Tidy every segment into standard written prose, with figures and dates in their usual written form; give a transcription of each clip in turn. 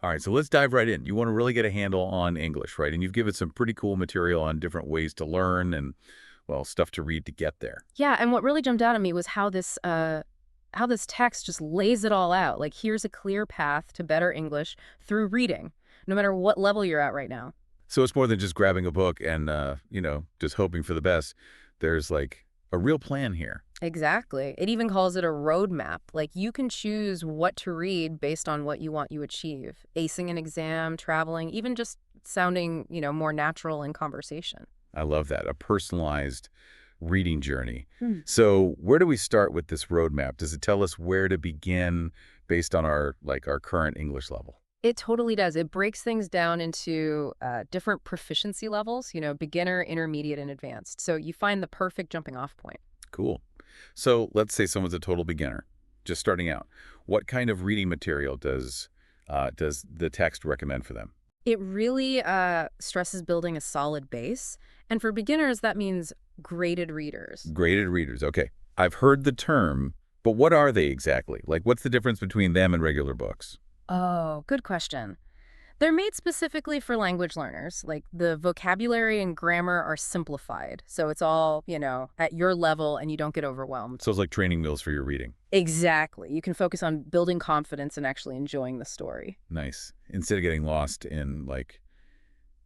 All right, so let's dive right in. You want to really get a handle on English, right? And you've given some pretty cool material on different ways to learn and, well, stuff to read to get there. Yeah, and what really jumped out at me was how this text just lays it all out. Like, here's a clear path to better English through reading, no matter what level you're at right now. So it's more than just grabbing a book and, just hoping for the best. There's like a real plan here. Exactly. It even calls it a roadmap. Like, you can choose what to read based on what you want you achieve. Acing an exam, traveling, even just sounding, more natural in conversation. I love that. A personalized reading journey. Hmm. So where do we start with this roadmap? Does it tell us where to begin based on our current English level? It totally does. It breaks things down into different proficiency levels, beginner, intermediate, and advanced. So you find the perfect jumping off point. Cool. So let's say someone's a total beginner, just starting out. What kind of reading material does the text recommend for them? It really stresses building a solid base. And for beginners, that means graded readers. Graded readers. Okay. I've heard the term, but what are they exactly? Like, what's the difference between them and regular books? Oh, good question. They're made specifically for language learners. Like, the vocabulary and grammar are simplified. So it's all, at your level and you don't get overwhelmed. So it's like training wheels for your reading. Exactly. You can focus on building confidence and actually enjoying the story. Nice. Instead of getting lost in like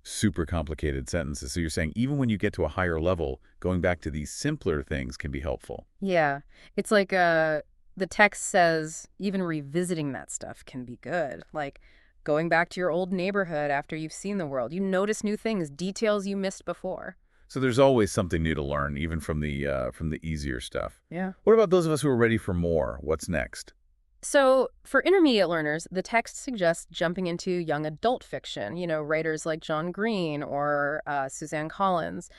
super complicated sentences. So you're saying even when you get to a higher level, going back to these simpler things can be helpful. Yeah. It's like the text says even revisiting that stuff can be good. Like going back to your old neighborhood after you've seen the world. You notice new things, details you missed before. So there's always something new to learn, even from the easier stuff. Yeah. What about those of us who are ready for more? What's next? So, for intermediate learners, the text suggests jumping into young adult fiction, writers like John Green or Suzanne Collins.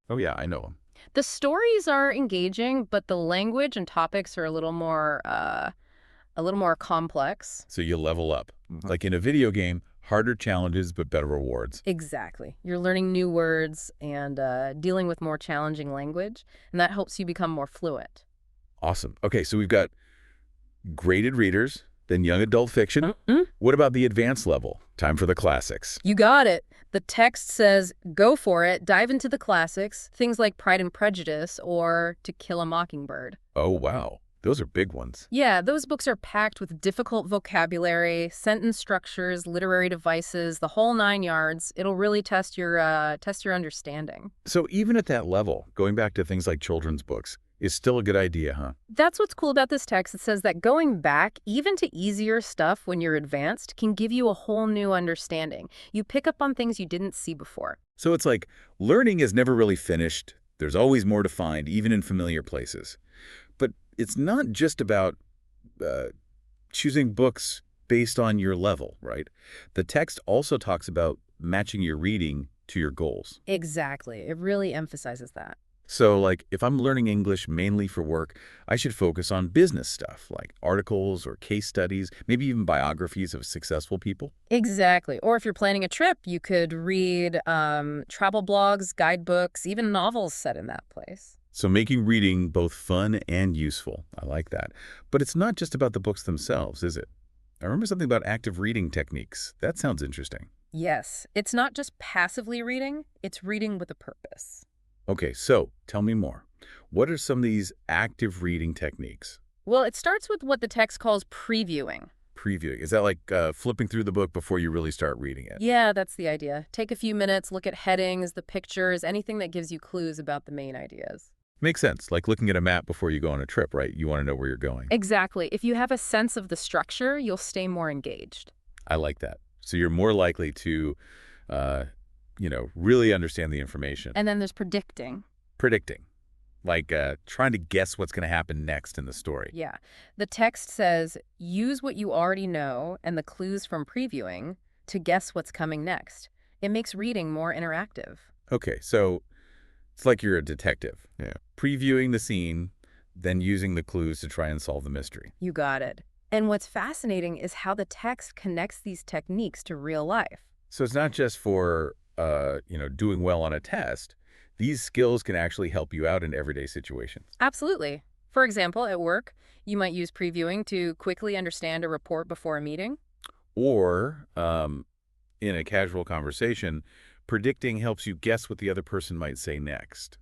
Oh yeah, I know them. The stories are engaging, but the language and topics are a little more complex. So you level up. Like in a video game, harder challenges but better rewards. Exactly. You're learning new words and dealing with more challenging language, and that helps you become more fluent. Awesome. Okay, so we've got graded readers, then young adult fiction. Mhm. What about the advanced level? Time for the classics. You got it. The text says, go for it, dive into the classics, things like Pride and Prejudice or To Kill a Mockingbird. Oh, wow. Those are big ones. Yeah, those books are packed with difficult vocabulary, sentence structures, literary devices, the whole nine yards. It'll really test your understanding. So even at that level, going back to things like children's books is still a good idea, huh? That's what's cool about this text. It says that going back, even to easier stuff when you're advanced, can give you a whole new understanding. You pick up on things you didn't see before. So it's like learning is never really finished. There's always more to find, even in familiar places. But it's not just about uh, choosing books based on your level, right? The text also talks about matching your reading to your goals. Exactly. It really emphasizes that. So, like, if I'm learning English mainly for work, I should focus on business stuff, like articles or case studies, maybe even biographies of successful people. Exactly. Or if you're planning a trip, you could read travel blogs, guidebooks, even novels set in that place. So making reading both fun and useful. I like that. But it's not just about the books themselves, is it? I remember something about active reading techniques. That sounds interesting. Yes, it's not just passively reading, it's reading with a purpose. Okay, so tell me more. What are some of these active reading techniques? Well, it starts with what the text calls previewing. Previewing. Is that like flipping through the book before you really start reading it? Yeah, that's the idea. Take a few minutes, look at headings, the pictures, anything that gives you clues about the main ideas. Makes sense. Like looking at a map before you go on a trip, right? You want to know where you're going. Exactly. If you have a sense of the structure, you'll stay more engaged. I like that. So you're more likely to, really understand the information. And then there's predicting. Predicting. Like trying to guess what's going to happen next in the story. Yeah. The text says, use what you already know and the clues from previewing to guess what's coming next. It makes reading more interactive. Okay, so it's like you're a detective. Yeah. Previewing the scene, then using the clues to try and solve the mystery. You got it. And what's fascinating is how the text connects these techniques to real life. So it's not just for, doing well on a test. These skills can actually help you out in everyday situations. Absolutely. For example, at work, you might use previewing to quickly understand a report before a meeting. Or, in a casual conversation, predicting helps you guess what the other person might say next,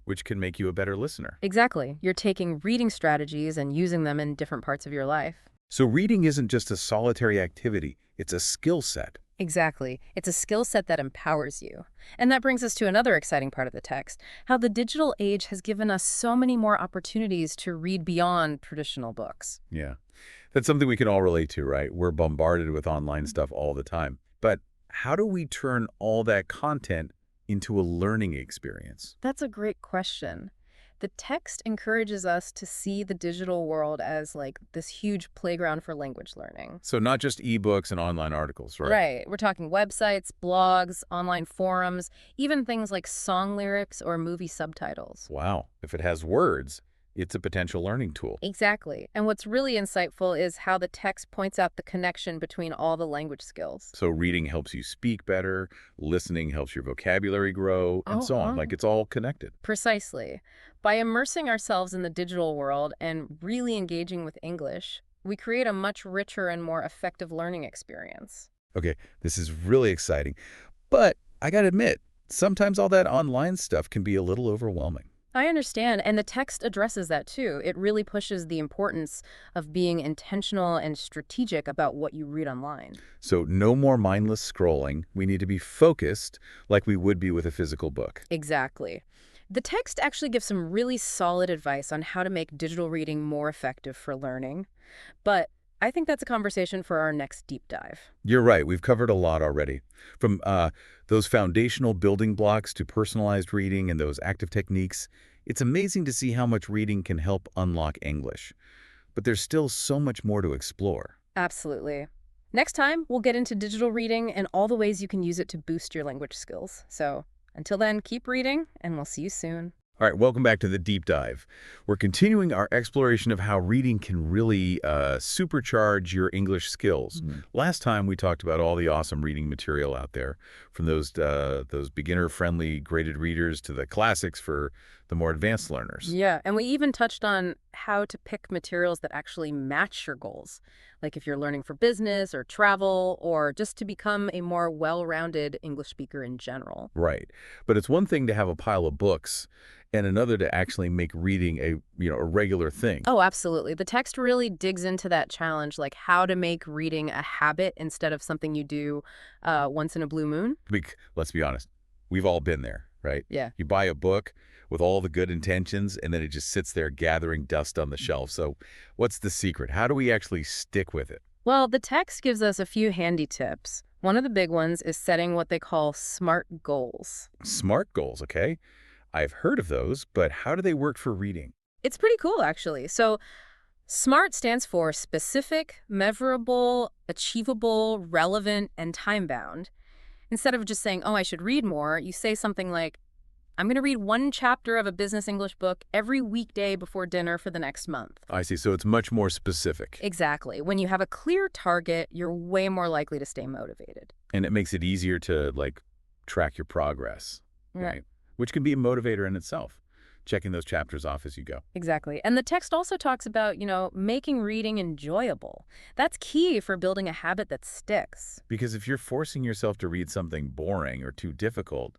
which can make you a better listener. Exactly. You're taking reading strategies and using them in different parts of your life. So reading isn't just a solitary activity, it's a skill set. Exactly. It's a skill set that empowers you. And that brings us to another exciting part of the text, how the digital age has given us so many more opportunities to read beyond traditional books. Yeah. That's something we can all relate to, right? We're bombarded with online stuff all the time. But how do we turn all that content into a learning experience? That's a great question. The text encourages us to see the digital world as like this huge playground for language learning. So not just ebooks and online articles, right? Right. We're talking websites, blogs, online forums, even things like song lyrics or movie subtitles. Wow. If it has words, it's a potential learning tool. Exactly. And what's really insightful is how the text points out the connection between all the language skills. So reading helps you speak better, listening helps your vocabulary grow, and so on. Uh-huh. Like it's all connected. Precisely. By immersing ourselves in the digital world and really engaging with English, we create a much richer and more effective learning experience. Okay, this is really exciting. But I gotta admit, sometimes all that online stuff can be a little overwhelming. I understand, and the text addresses that too. It really pushes the importance of being intentional and strategic about what you read online. So no more mindless scrolling. We need to be focused like we would be with a physical book. Exactly. The text actually gives some really solid advice on how to make digital reading more effective for learning. But I think that's a conversation for our next deep dive. You're right. We've covered a lot already. From those foundational building blocks to personalized reading and those active techniques, it's amazing to see how much reading can help unlock English. But there's still so much more to explore. Absolutely. Next time, we'll get into digital reading and all the ways you can use it to boost your language skills. So until then, keep reading, and we'll see you soon. All right, welcome back to the deep dive. We're continuing our exploration of how reading can really supercharge your English skills. Last time we talked about all the awesome reading material out there, from those beginner-friendly graded readers to the classics for the more advanced learners. Yeah, and we even touched on how to pick materials that actually match your goals, like if you're learning for business or travel or just to become a more well-rounded English speaker in general. Right, but it's one thing to have a pile of books and another to actually make reading a regular thing. Oh, absolutely. The text really digs into that challenge, like how to make reading a habit instead of something you do once in a blue moon. Let's be honest, we've all been there, right? Yeah. You buy a book with all the good intentions, and then it just sits there gathering dust on the shelf. So what's the secret? How do we actually stick with it? Well, the text gives us a few handy tips. One of the big ones is setting what they call SMART goals. SMART goals, okay? I've heard of those, but how do they work for reading? It's pretty cool, actually. So SMART stands for specific, measurable, achievable, relevant, and time-bound. Instead of just saying, oh, I should read more, you say something like, I'm going to read one chapter of a business English book every weekday before dinner for the next month. I see. So it's much more specific. Exactly. When you have a clear target, you're way more likely to stay motivated. And it makes it easier to, like, track your progress, Yeah. right? Which can be a motivator in itself, checking those chapters off as you go. Exactly. And the text also talks about, making reading enjoyable. That's key for building a habit that sticks. Because if you're forcing yourself to read something boring or too difficult,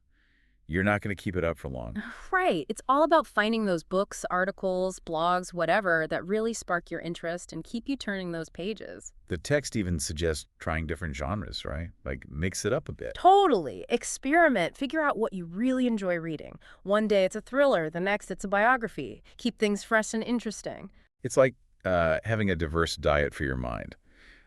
you're not going to keep it up for long. Right. It's all about finding those books, articles, blogs, whatever, that really spark your interest and keep you turning those pages. The text even suggests trying different genres, right? Like, mix it up a bit. Totally. Experiment. Figure out what you really enjoy reading. One day it's a thriller, the next it's a biography. Keep things fresh and interesting. It's like having a diverse diet for your mind.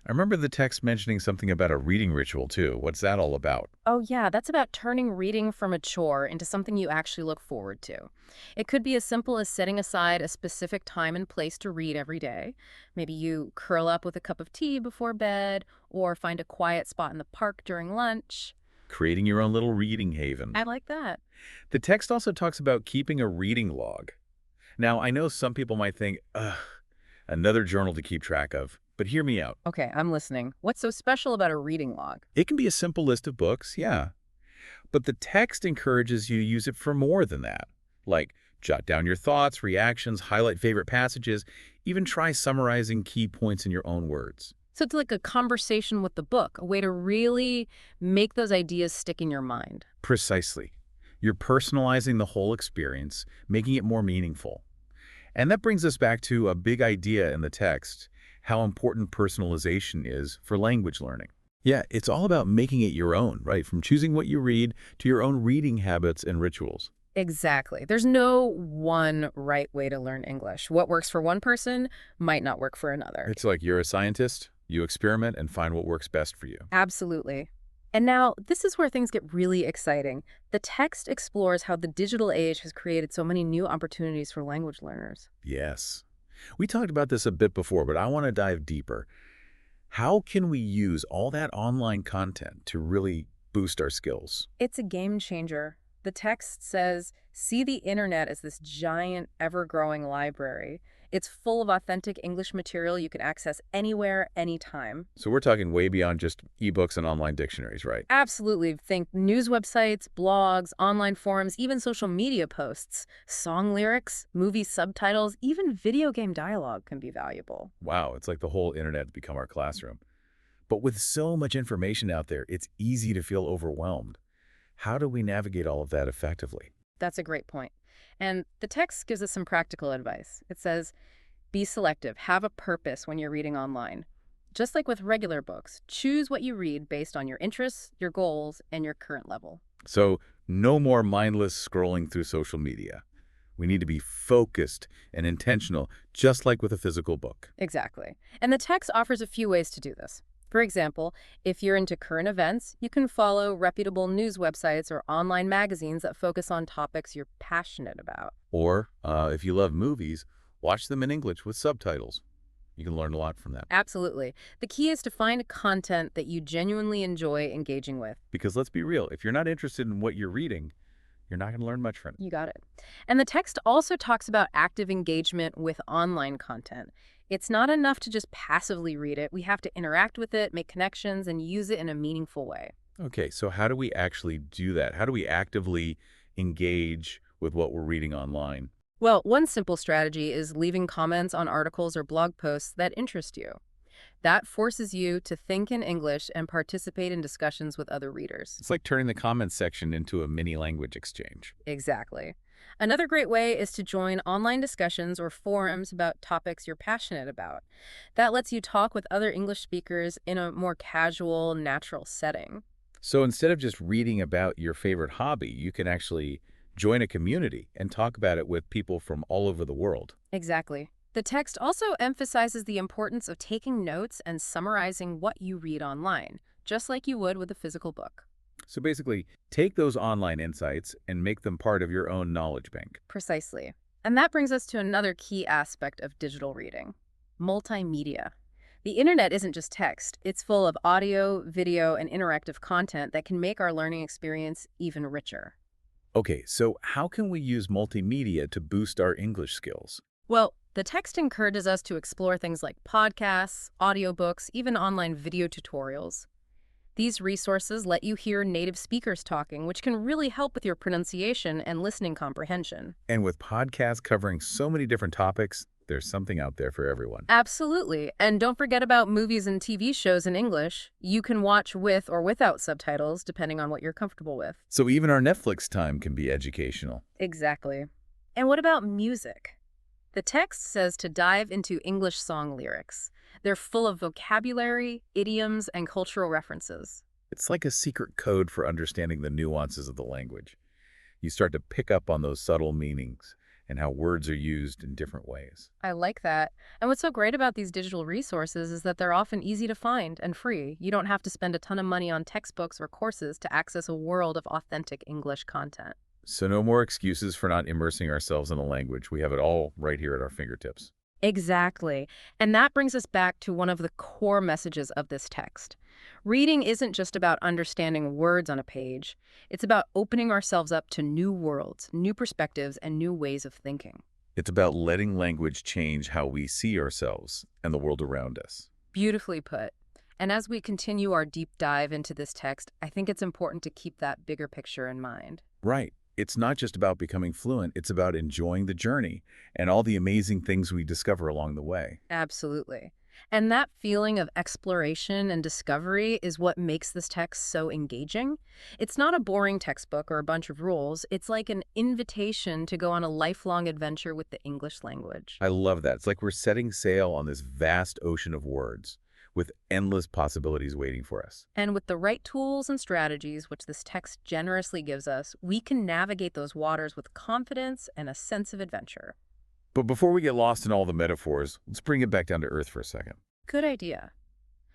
I remember the text mentioning something about a reading ritual, too. What's that all about? Oh, yeah, that's about turning reading from a chore into something you actually look forward to. It could be as simple as setting aside a specific time and place to read every day. Maybe you curl up with a cup of tea before bed, or find a quiet spot in the park during lunch. Creating your own little reading haven. I like that. The text also talks about keeping a reading log. Now, I know some people might think, ugh, another journal to keep track of. But hear me out. Okay, I'm listening. What's so special about a reading log? It can be a simple list of books, yeah. But the text encourages you to use it for more than that. Like, jot down your thoughts, reactions, highlight favorite passages, even try summarizing key points in your own words. So it's like a conversation with the book, a way to really make those ideas stick in your mind. Precisely. You're personalizing the whole experience, making it more meaningful. And that brings us back to a big idea in the text, how important personalization is for language learning. Yeah, it's all about making it your own, right? From choosing what you read to your own reading habits and rituals. Exactly. There's no one right way to learn English. What works for one person might not work for another. It's like you're a scientist, you experiment and find what works best for you. Absolutely. And now, this is where things get really exciting. The text explores how the digital age has created so many new opportunities for language learners. Yes. We talked about this a bit before, but I want to dive deeper. How can we use all that online content to really boost our skills? It's a game changer. The text says, see the internet as this giant, ever-growing library. It's full of authentic English material you can access anywhere, anytime. So we're talking way beyond just ebooks and online dictionaries, right? Absolutely. Think news websites, blogs, online forums, even social media posts. Song lyrics, movie subtitles, even video game dialogue can be valuable. Wow, it's like the whole internet has become our classroom. But with so much information out there, it's easy to feel overwhelmed. How do we navigate all of that effectively? That's a great point. And the text gives us some practical advice. It says, be selective, have a purpose when you're reading online. Just like with regular books, choose what you read based on your interests, your goals, and your current level. So no more mindless scrolling through social media. We need to be focused and intentional, just like with a physical book. Exactly. And the text offers a few ways to do this. For example, if you're into current events, you can follow reputable news websites or online magazines that focus on topics you're passionate about. Or, if you love movies, watch them in English with subtitles. You can learn a lot from that. Absolutely. The key is to find content that you genuinely enjoy engaging with. Because let's be real, if you're not interested in what you're reading, you're not going to learn much from it. You got it. And the text also talks about active engagement with online content. It's not enough to just passively read it. We have to interact with it, make connections, and use it in a meaningful way. Okay, so how do we actually do that? How do we actively engage with what we're reading online? Well, one simple strategy is leaving comments on articles or blog posts that interest you. That forces you to think in English and participate in discussions with other readers. It's like turning the comments section into a mini language exchange. Exactly. Another great way is to join online discussions or forums about topics you're passionate about. That lets you talk with other English speakers in a more casual, natural setting. So instead of just reading about your favorite hobby, you can actually join a community and talk about it with people from all over the world. Exactly. The text also emphasizes the importance of taking notes and summarizing what you read online, just like you would with a physical book. So basically, take those online insights and make them part of your own knowledge bank. Precisely. And that brings us to another key aspect of digital reading: multimedia. The internet isn't just text. It's full of audio, video, and interactive content that can make our learning experience even richer. Okay, so how can we use multimedia to boost our English skills? Well, the text encourages us to explore things like podcasts, audiobooks, even online video tutorials. These resources let you hear native speakers talking, which can really help with your pronunciation and listening comprehension. And with podcasts covering so many different topics, there's something out there for everyone. Absolutely. And don't forget about movies and TV shows in English. You can watch with or without subtitles, depending on what you're comfortable with. So even our Netflix time can be educational. Exactly. And what about music? The text says to dive into English song lyrics. They're full of vocabulary, idioms, and cultural references. It's like a secret code for understanding the nuances of the language. You start to pick up on those subtle meanings and how words are used in different ways. I like that. And what's so great about these digital resources is that they're often easy to find and free. You don't have to spend a ton of money on textbooks or courses to access a world of authentic English content. So no more excuses for not immersing ourselves in the language. We have it all right here at our fingertips. Exactly. And that brings us back to one of the core messages of this text. Reading isn't just about understanding words on a page. It's about opening ourselves up to new worlds, new perspectives, and new ways of thinking. It's about letting language change how we see ourselves and the world around us. Beautifully put. And as we continue our deep dive into this text, I think it's important to keep that bigger picture in mind. Right. It's not just about becoming fluent, it's about enjoying the journey and all the amazing things we discover along the way. Absolutely. And that feeling of exploration and discovery is what makes this text so engaging. It's not a boring textbook or a bunch of rules. It's like an invitation to go on a lifelong adventure with the English language. I love that. It's like we're setting sail on this vast ocean of words with endless possibilities waiting for us. And with the right tools and strategies, which this text generously gives us, we can navigate those waters with confidence and a sense of adventure. But before we get lost in all the metaphors, let's bring it back down to earth for a second. Good idea.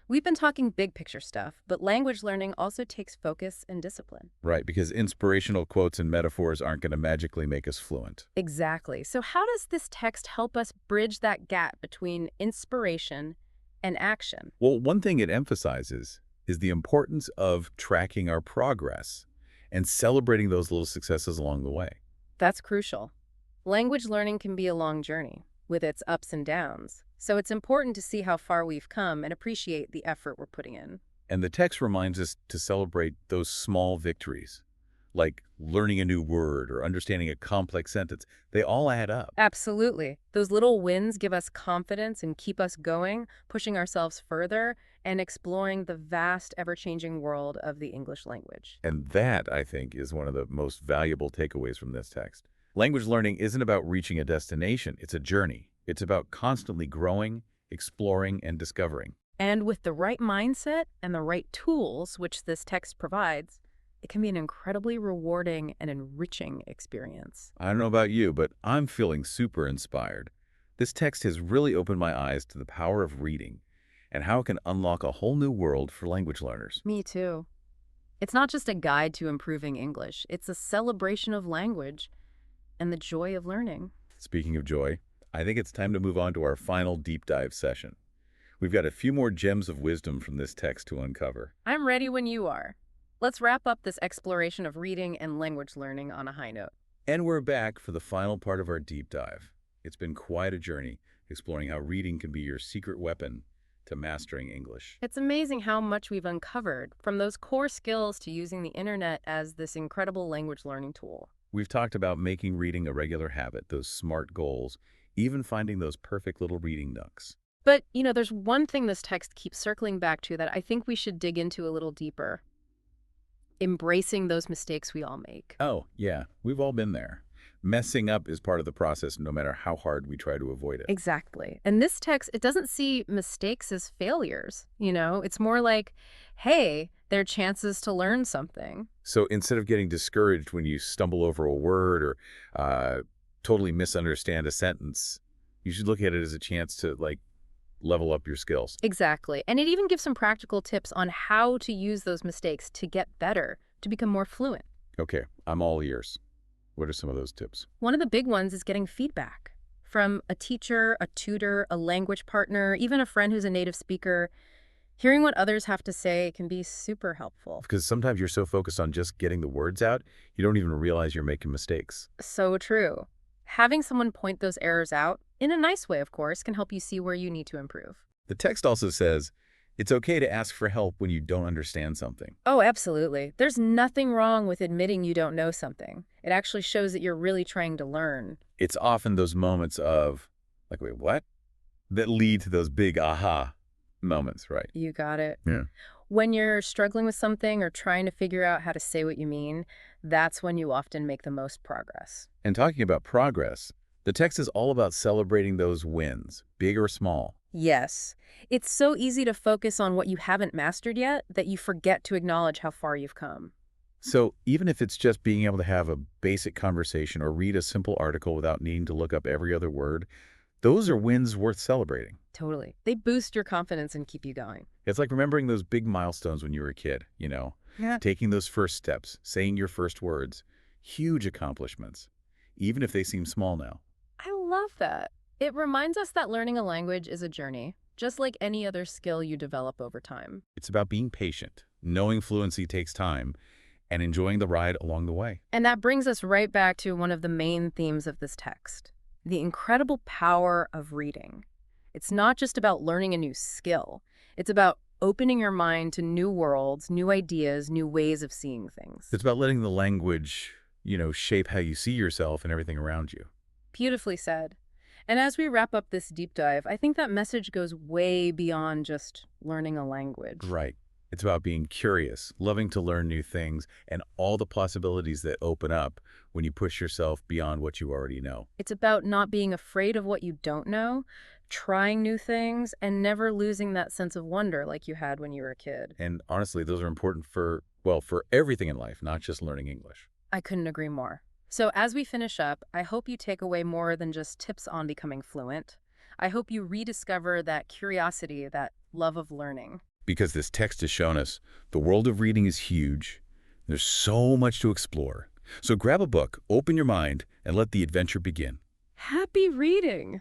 We've been talking big picture stuff, but language learning also takes focus and discipline. Right, because inspirational quotes and metaphors aren't going to magically make us fluent. Exactly. So how does this text help us bridge that gap between inspiration and action? Well, one thing it emphasizes is the importance of tracking our progress and celebrating those little successes along the way. That's crucial. Language learning can be a long journey with its ups and downs, so it's important to see how far we've come and appreciate the effort we're putting in. And the text reminds us to celebrate those small victories, like learning a new word or understanding a complex sentence. They all add up. Absolutely. Those little wins give us confidence and keep us going, pushing ourselves further and exploring the vast, ever-changing world of the English language. And that, I think, is one of the most valuable takeaways from this text. Language learning isn't about reaching a destination. It's a journey. It's about constantly growing, exploring, and discovering. And with the right mindset and the right tools, which this text provides, it can be an incredibly rewarding and enriching experience. I don't know about you, but I'm feeling super inspired. This text has really opened my eyes to the power of reading and how it can unlock a whole new world for language learners. Me too. It's not just a guide to improving English. It's a celebration of language and the joy of learning. Speaking of joy, I think it's time to move on to our final deep dive session. We've got a few more gems of wisdom from this text to uncover. I'm ready when you are. Let's wrap up this exploration of reading and language learning on a high note. And we're back for the final part of our deep dive. It's been quite a journey, exploring how reading can be your secret weapon to mastering English. It's amazing how much we've uncovered, from those core skills to using the internet as this incredible language learning tool. We've talked about making reading a regular habit, those SMART goals, even finding those perfect little reading nooks. But, there's one thing this text keeps circling back to that I think we should dig into a little deeper. Embracing those mistakes we all make. Oh, yeah, we've all been there. Messing up is part of the process, no matter how hard we try to avoid it. Exactly. And this text, it doesn't see mistakes as failures, It's more like, hey, they're chances to learn something. So instead of getting discouraged when you stumble over a word or totally misunderstand a sentence, you should look at it as a chance to, level up your skills. Exactly. And it even gives some practical tips on how to use those mistakes to get better, to become more fluent. Okay, I'm all ears. What are some of those tips? One of the big ones is getting feedback from a teacher, a tutor, a language partner, even a friend who's a native speaker. Hearing what others have to say can be super helpful. Because sometimes you're so focused on just getting the words out, you don't even realize you're making mistakes. So true. Having someone point those errors out, in a nice way, of course, can help you see where you need to improve. The text also says, it's okay to ask for help when you don't understand something. Oh, absolutely. There's nothing wrong with admitting you don't know something. It actually shows that you're really trying to learn. It's often those moments of, wait, what? That lead to those big aha moments, right? You got it. Yeah. When you're struggling with something or trying to figure out how to say what you mean, that's when you often make the most progress. And talking about progress, the text is all about celebrating those wins, big or small. Yes. It's so easy to focus on what you haven't mastered yet that you forget to acknowledge how far you've come. So even if it's just being able to have a basic conversation or read a simple article without needing to look up every other word, those are wins worth celebrating. Totally. They boost your confidence and keep you going. It's like remembering those big milestones when you were a kid, Yeah. Taking those first steps, saying your first words, huge accomplishments, even if they seem small now. I love that. It reminds us that learning a language is a journey, just like any other skill you develop over time. It's about being patient, knowing fluency takes time, and enjoying the ride along the way. And that brings us right back to one of the main themes of this text, the incredible power of reading. It's not just about learning a new skill. It's about opening your mind to new worlds, new ideas, new ways of seeing things. It's about letting the language, shape how you see yourself and everything around you. Beautifully said. And as we wrap up this deep dive, I think that message goes way beyond just learning a language. Right. It's about being curious, loving to learn new things, and all the possibilities that open up when you push yourself beyond what you already know. It's about not being afraid of what you don't know, trying new things, and never losing that sense of wonder like you had when you were a kid. And honestly, those are important for, well, for everything in life, not just learning English. I couldn't agree more. So as we finish up, I hope you take away more than just tips on becoming fluent. I hope you rediscover that curiosity, that love of learning. Because this text has shown us the world of reading is huge. There's so much to explore. So grab a book, open your mind, and let the adventure begin. Happy reading!